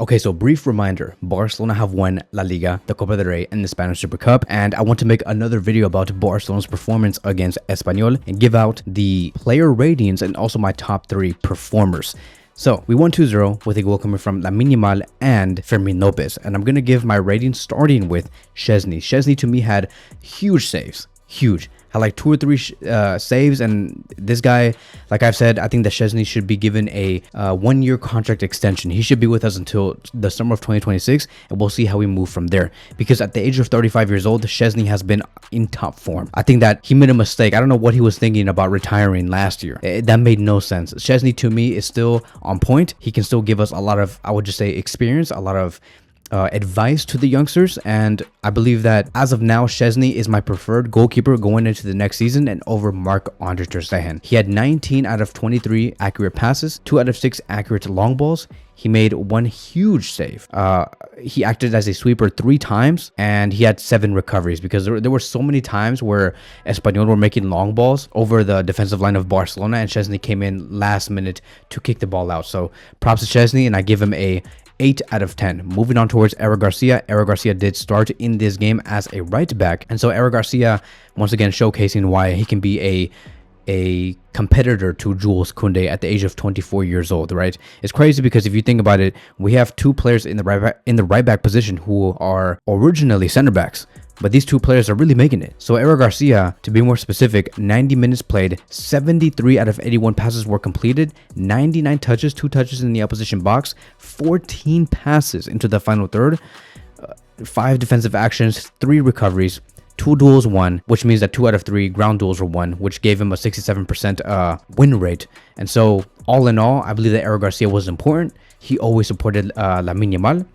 Okay, so brief reminder, Barcelona have won La Liga, the Copa del Rey, and the Spanish Super Cup, and I want to make another video about Barcelona's performance against Espanyol and give out the player ratings and also my top 3 performers. So we won 2-0 with a goal coming from Lamine Yamal and Fermín López, and I'm going to give my rating starting with Szczesny. Szczesny to me had huge saves, huge. Had like 2 or 3 saves, and this guy, like I've said, I think that Szczesny should be given a 1-year contract extension. He should be with us until the summer of 2026, and we'll see how we move from there. Because at the age of 35 years old, Szczesny has been in top form. I think that he made a mistake. I don't know what he was thinking about retiring last year. That made no sense. Szczesny to me is still on point. He can still give us a lot of, I would just say, experience, a lot of advice to the youngsters, and I believe that as of now, Szczesny is my preferred goalkeeper going into the next season and over Marc-Andre ter Stegen. He had 19 out of 23 accurate passes, 2 out of 6 accurate long balls. He made 1 huge save. He acted as a sweeper 3 times, and he had 7 recoveries because there were so many times where Espanyol were making long balls over the defensive line of Barcelona, and Szczesny came in last minute to kick the ball out. So props to Szczesny, and I give him a 8 out of 10. Moving on towards Eric Garcia. Eric Garcia did start in this game as a right back, and so Eric Garcia once again showcasing why he can be a competitor to Jules Koundé at the age of 24 years old, right? It's crazy because if you think about it, we have 2 players in the right back position who are originally center backs, but these 2 players are really making it. So Eric Garcia, to be more specific, 90 minutes played, 73 out of 81 passes were completed, 99 touches, 2 touches in the opposition box, 14 passes into the final third, 5 defensive actions, 3 recoveries, 2 duels won, which means that 2 out of 3 ground duels were won, which gave him a 67% win rate. And so all in all, I believe that Eric Garcia was important. He always supported Lamine Yamal.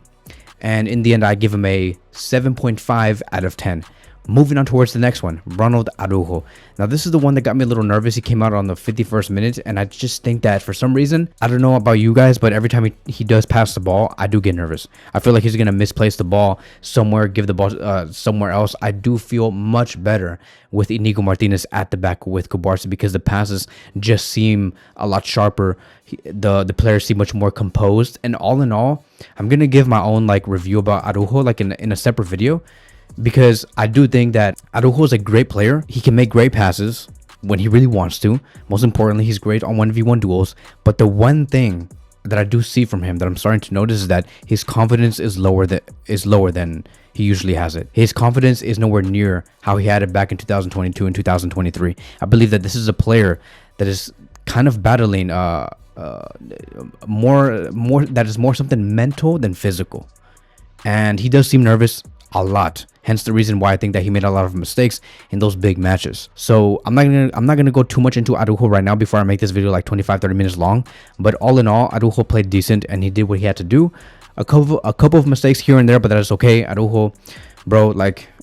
And in the end, I give him a 7.5 out of 10. Moving on towards the next one, Ronald Araujo. Now, this is the one that got me a little nervous. He came out on the 51st minute, and I just think that for some reason, I don't know about you guys, but every time he does pass the ball, I do get nervous. I feel like he's going to misplace the ball somewhere, give the ball somewhere else. I do feel much better with Inigo Martinez at the back with Barça because the passes just seem a lot sharper. The players seem much more composed, and all in all, I'm going to give my own review about Araujo in a separate video. Because I do think that Araujo is a great player. He can make great passes when he really wants to. Most importantly, he's great on 1v1 duels. But the one thing that I do see from him that I'm starting to notice is that his confidence is lower than he usually has it. His confidence is nowhere near how he had it back in 2022 and 2023. I believe that this is a player that is kind of battling that is more something mental than physical. And he does seem nervous a lot. Hence the reason why I think that he made a lot of mistakes in those big matches. So I'm not gonna go too much into Araujo right now before I make this video like 25-30 minutes long. But all in all, Araujo played decent and he did what he had to do. A couple of mistakes here and there, but that is okay. Araujo, bro,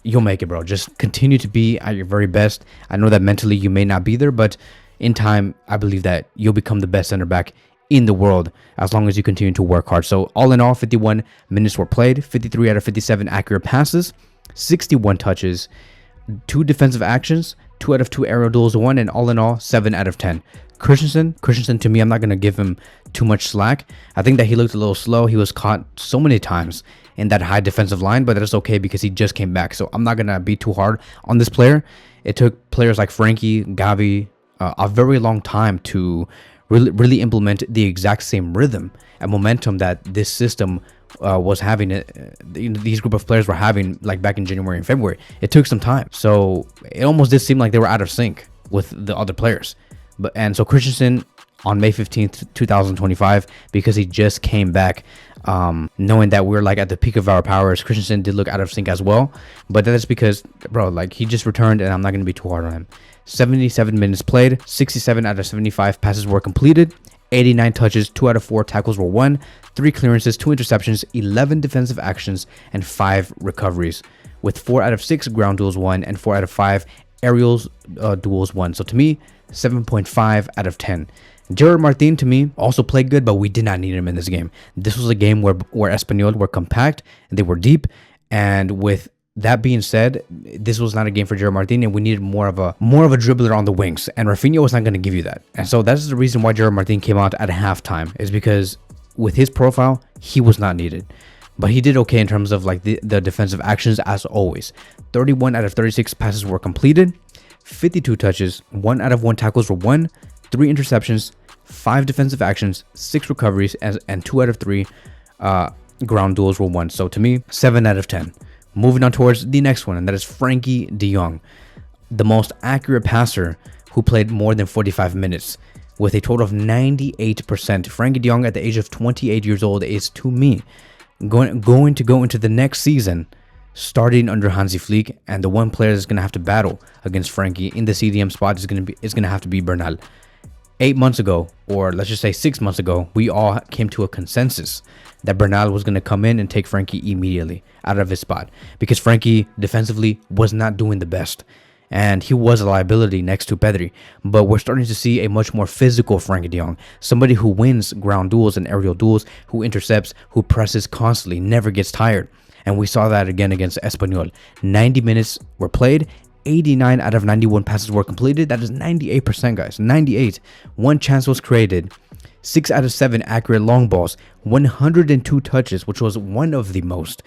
you'll make it, bro. Just continue to be at your very best. I know that mentally you may not be there, but in time, I believe that you'll become the best center back in the world as long as you continue to work hard. So all in all, 51 minutes were played, 53 out of 57 accurate passes, 61 touches, 2 defensive actions, 2 out of 2 aerial duels won, and all in all, 7 out of 10. Christensen to me, I'm not going to give him too much slack. I think that he looked a little slow. He was caught so many times in that high defensive line, but that's okay because he just came back. So I'm not going to be too hard on this player. It took players like Frenkie, Gavi, a very long time to really implement the exact same rhythm and momentum that this system was having. These group of players were having back in January and February. It took some time, so it almost did seem like they were out of sync with the other players. And so Christensen on May 15th, 2025, because he just came back, knowing that we're at the peak of our powers, Christensen did look out of sync as well. But that is because, bro, he just returned, and I'm not going to be too hard on him. 77 minutes played, 67 out of 75 passes were completed, 89 touches, 2 out of 4 tackles were won, 3 clearances, 2 interceptions, 11 defensive actions, and 5 recoveries, with 4 out of 6 ground duels won and 4 out of 5 aerials duels won. So to me, 7.5 out of 10. Gerard Martin, to me, also played good, but we did not need him in this game. This was a game where Espanyol were compact and they were deep, and with that being said, this was not a game for Gerard Martin, and we needed more of a dribbler on the wings, and Rafinha was not going to give you that. And so that's the reason why Gerard Martin came out at halftime, is because with his profile, he was not needed. But he did okay in terms of like the defensive actions as always. 31 out of 36 passes were completed, 52 touches, 1 out of 1 tackles were won, 3 interceptions, 5 defensive actions, 6 recoveries, and 2 out of 3 ground duels were won. So to me, 7 out of 10. Moving on towards the next one, and that is Frenkie de Jong, the most accurate passer who played more than 45 minutes with a total of 98%. Frenkie de Jong at the age of 28 years old is, to me, going to go into the next season starting under Hansi Flick, and the one player that's going to have to battle against Frenkie in the CDM spot is going to have to be Bernal. 8 months ago, or let's just say 6 months ago, we all came to a consensus that Bernal was going to come in and take Frenkie immediately out of his spot, because Frenkie defensively was not doing the best, and he was a liability next to Pedri. But we're starting to see a much more physical Frenkie de Jong, somebody who wins ground duels and aerial duels, who intercepts, who presses constantly, never gets tired. And we saw that again against Espanyol. 90 minutes were played, 89 out of 91 passes were completed. That is 98%, guys. 98. 1 chance was created. 6 out of 7 accurate long balls. 102 touches, which was one of the most.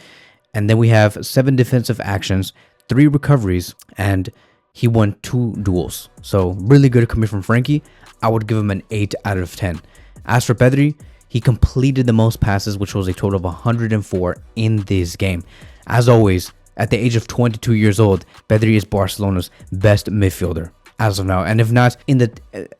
And then we have 7 defensive actions, 3 recoveries, and he won 2 duels. So really good coming from Frenkie. I would give him an 8 out of 10. As for Pedri, he completed the most passes, which was a total of 104 in this game. As always, at the age of 22 years old, Pedri is Barcelona's best midfielder as of now. And if not,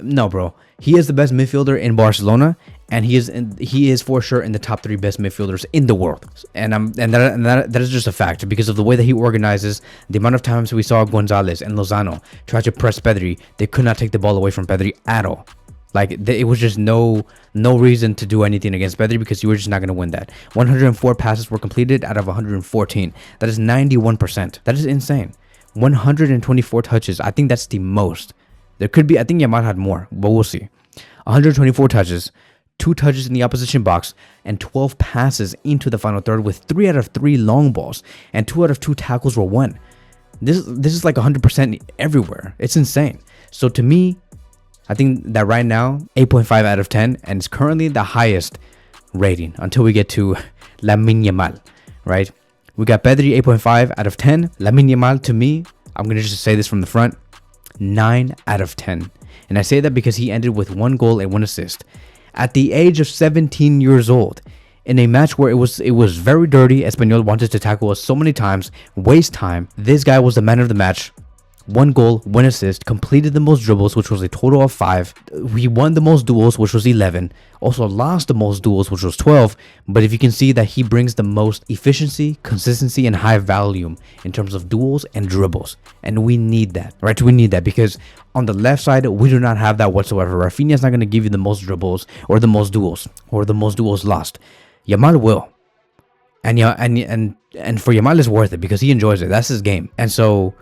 no, bro, he is the best midfielder in Barcelona, and he is for sure in the top 3 best midfielders in the world. And that is just a fact, because of the way that he organizes. The amount of times we saw Gonzalez and Lozano try to press Pedri, they could not take the ball away from Pedri at all. Like, it was just no reason to do anything against Pedri, because you were just not going to win that. 104 passes were completed out of 114. That is 91%. That is insane. 124 touches. I think that's the most. There could be, I think Yamal had more, but we'll see. 124 touches, 2 touches in the opposition box, and 12 passes into the final third with 3 out of 3 long balls, and 2 out of 2 tackles were won. This is like 100% everywhere. It's insane. So to me, I think that right now, 8.5 out of 10, and it's currently the highest rating until we get to Lamine Yamal, right? We got Pedri, 8.5 out of 10. Lamine Yamal, to me, I'm going to just say this from the front, 9 out of 10. And I say that because he ended with 1 goal and 1 assist. At the age of 17 years old, in a match where it was very dirty, Espanyol wanted to tackle us so many times, waste time, this guy was the man of the match. 1 goal, 1 assist, completed the most dribbles, which was a total of 5. He won the most duels, which was 11. Also lost the most duels, which was 12. But if you can see that he brings the most efficiency, consistency, and high volume in terms of duels and dribbles. And we need that, right? We need that, because on the left side, we do not have that whatsoever. Rafinha is not going to give you the most dribbles or the most duels or the most duels lost. Yamal will. And for Yamal, it's worth it because he enjoys it. That's his game. And so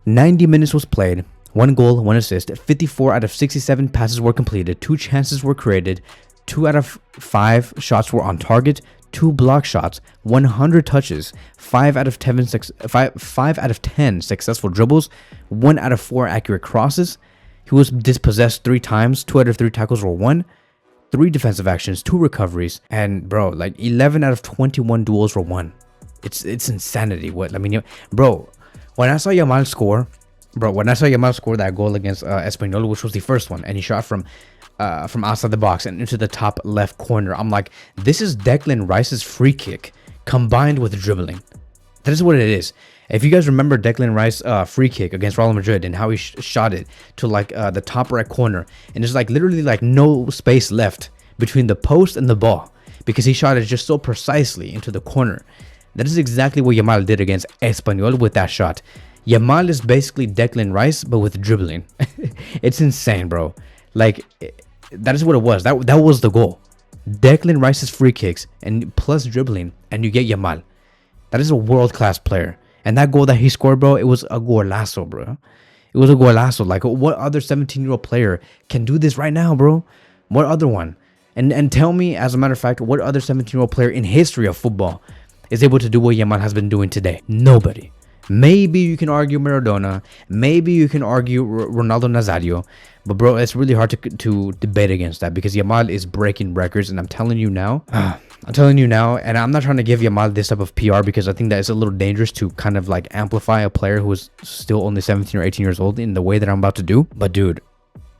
90 minutes was played, 1 goal, 1 assist, 54 out of 67 passes were completed, 2 chances were created, 2 out of 5 shots were on target, 2 block shots, 100 touches, 5 out of 10 successful dribbles, 1 out of 4 accurate crosses. He was dispossessed 3 times, 2 out of 3 tackles were won, 3 defensive actions, 2 recoveries, and bro, like 11 out of 21 duels were won. It's insanity. What I mean, bro. When I saw Yamal score that goal against Espanyol, which was the first one, and he shot from outside the box and into the top left corner, I'm like, this is Declan Rice's free kick combined with dribbling. That is what it is. If you guys remember Declan Rice free kick against Real Madrid and how he shot it to like the top right corner, and there's like literally like no space left between the post and the ball because he shot it just so precisely into the corner. That is exactly what Yamal did against Espanyol with that shot. Yamal is basically Declan Rice, but with dribbling. It's insane, bro. Like, that is what it was. That was the goal. Declan Rice's free kicks and plus dribbling, and you get Yamal. That is a world-class player. And that goal that he scored, bro, it was a golazo, bro. It was a golazo. Like, what other 17-year-old player can do this right now, bro? What other one? And tell me, as a matter of fact, what other 17-year-old player in history of football is able to do what Yamal has been doing today? Nobody. Maybe you can argue Maradona. Maybe you can argue Ronaldo Nazario. But bro, it's really hard to debate against that because Yamal is breaking records, and I'm telling you now, and I'm not trying to give Yamal this type of PR because I think that it's a little dangerous to kind of like amplify a player who is still only 17 or 18 years old in the way that I'm about to do. But dude,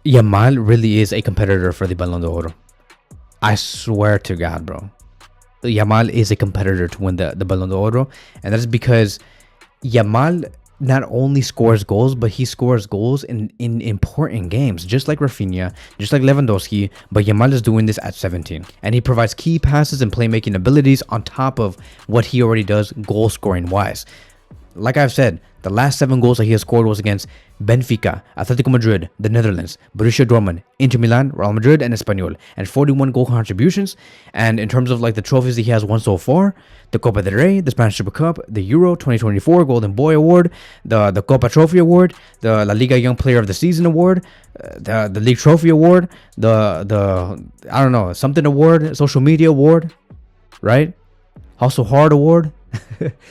Yamal really is a competitor for the Ballon d'Or. I swear to God, bro. Yamal is a competitor to win the Ballon d'Or, and that's because Yamal not only scores goals, but he scores goals in important games, just like Rafinha, just like Lewandowski. But Yamal is doing this at 17, and he provides key passes and playmaking abilities on top of what he already does goal scoring wise. Like I've said, the last 7 goals that he has scored was against Benfica, Atletico Madrid, the Netherlands, Borussia Dortmund, Inter Milan, Real Madrid, and Espanyol, and 41 goal contributions. And in terms of like the trophies that he has won so far, the Copa del Rey, the Spanish Super Cup, the Euro 2024 Golden Boy Award, the Copa Trophy Award, the La Liga Young Player of the Season Award, the League Trophy Award, the I don't know, something award, social media award, right? Hustle Hard Award.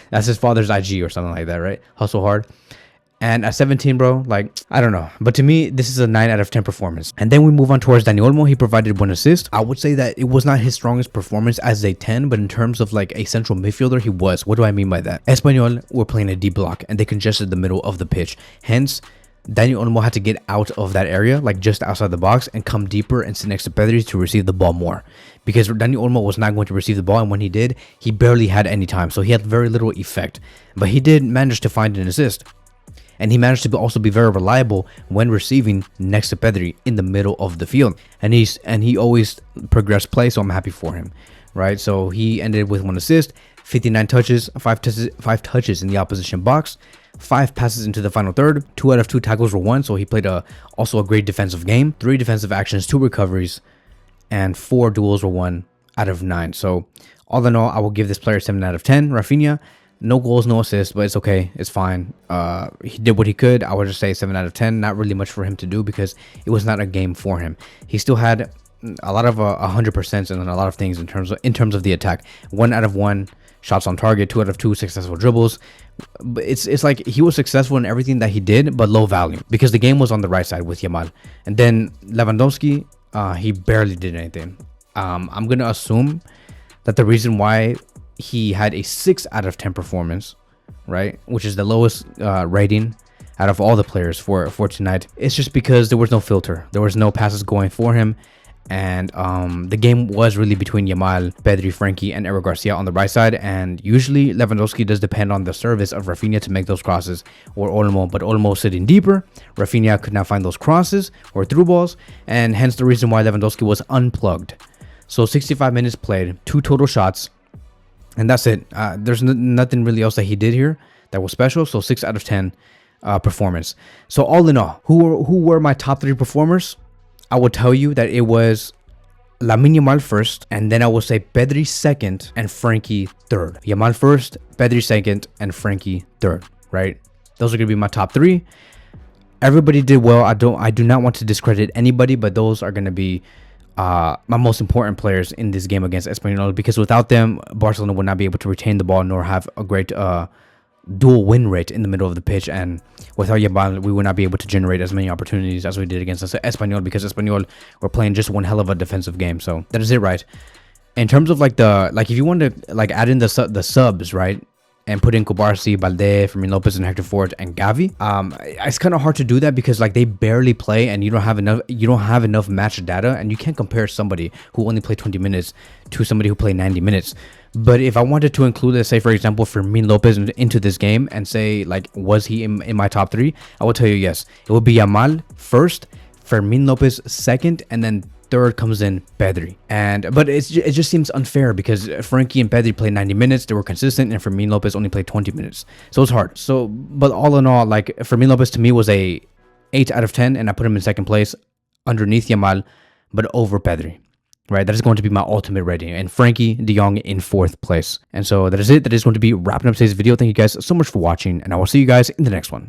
That's his father's IG or something like that, right? Hustle Hard. And at 17, bro, like, I don't know. But to me, this is a 9 out of 10 performance. And then we move on towards Dani Olmo. He provided 1 assist. I would say that it was not his strongest performance as a 10, but in terms of like a central midfielder, he was. What do I mean by that? Espanyol were playing a deep block and they congested the middle of the pitch. Hence, Dani Olmo had to get out of that area, like just outside the box, and come deeper and sit next to Pedri to receive the ball more. Because Dani Olmo was not going to receive the ball, and when he did, he barely had any time. So he had very little effect. But he did manage to find an assist. And he managed to also be very reliable when receiving next to Pedri in the middle of the field. And he always progressed play, so I'm happy for him. Right? So he ended with 1 assist, 59 touches, 5 touches in the opposition box, 5 passes into the final third, 2 out of 2 tackles were won, so he played also a great defensive game, 3 defensive actions, 2 recoveries, and 4 duels were won out of 9. So all in all, I will give this player 7 out of 10. Rafinha, no goals, no assists, but it's okay, it's fine. He did what he could. I would just say 7 out of 10. Not really much for him to do because it was not a game for him. He still had a lot of 100% and a lot of things in terms of the attack. 1 out of 1 shots on target, 2 out of 2 successful dribbles. But it's like he was successful in everything that he did, but low value because the game was on the right side with Yamal. And then Lewandowski, he barely did anything. I'm gonna assume that the reason why he had a 6 out of 10 performance, right, which is the lowest rating out of all the players for tonight, it's just because there was no filter, there was no passes going for him. And the game was really between Yamal, Pedri, Frenkie, and Eric Garcia on the right side. And usually Lewandowski does depend on the service of Rafinha to make those crosses, or Olmo. But Olmo sitting deeper, Rafinha could not find those crosses or through balls, and hence the reason why Lewandowski was unplugged. So 65 minutes played, 2 total shots, and that's it. There's nothing really else that he did here that was special. So 6 out of 10 performance. So all in all, who were my top 3 performers? I will tell you that it was Lamine Yamal first, and then I will say Pedri second and Frenkie third. Yamal first, Pedri second, and Frenkie third, right? Those are going to be my top 3. Everybody did well. I do not want to discredit anybody, but those are going to be my most important players in this game against Espanyol, because without them, Barcelona would not be able to retain the ball nor have a great dual win rate in the middle of the pitch. And without Yamal, we would not be able to generate as many opportunities as we did against Espanyol, because Espanyol were playing just one hell of a defensive game. So that is it, right? In terms of if you want to add in the subs, right, and put in Kubarsi, Balde, Fermín López, and Hector Ford and Gavi, it's kind of hard to do that because they barely play, and you don't have enough match data, and you can't compare somebody who only played 20 minutes to somebody who played 90 minutes. But if I wanted to include, let's say, for example, Fermín López into this game and say, was he in my top 3? I will tell you yes. It would be Yamal first, Fermín López second, and then third comes in Pedri. But it just seems unfair because Frenkie and Pedri played 90 minutes. They were consistent, and Fermín López only played 20 minutes. So it's hard. But all in all, Fermín López to me was a 8 out of 10, and I put him in second place underneath Yamal, but over Pedri. Right, that is going to be my ultimate rating, and Frenkie de Jong in 4th place. And so that is it. That is going to be wrapping up today's video. Thank you guys so much for watching, and I will see you guys in the next one.